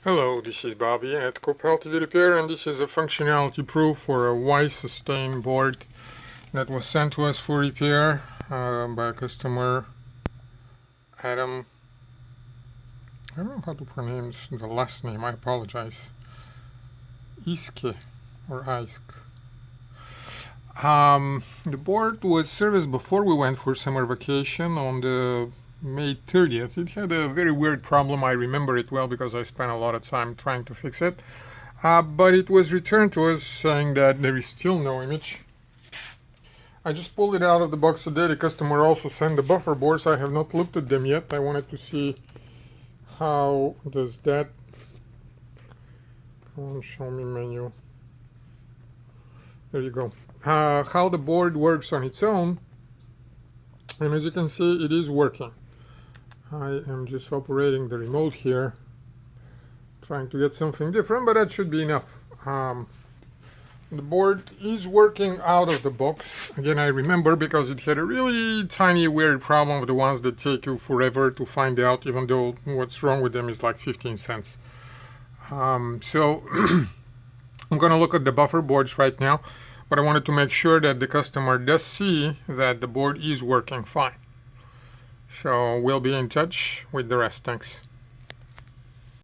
Hello, this is Bobby at LG Repair, and this is a functionality proof for a Y-sustain board that was sent to us for repair by a customer, Adam. I don't know how to pronounce the last name, I apologize. Iske or Iske. The board was serviced before we went for summer vacation on the May 30th. It had a very weird problem. I remember it well because I spent a lot of time trying to fix it. But it was returned to us saying that there is still no image. I just pulled it out of the box today. The customer also sent the buffer boards. I have not looked at them yet. I wanted to see how does that... show me menu. There you go. How the board works on its own. And as you can see, it is working. I am just operating the remote here, trying to get something different, but that should be enough. The board is working out of the box. Again, I remember because it had a really tiny weird problem of the ones that take you forever to find out, even though what's wrong with them is like 15 cents. So I'm going to look at the buffer boards right now, but I wanted to make sure that the customer does see that the board is working fine. So we'll be in touch with the rest. Thanks.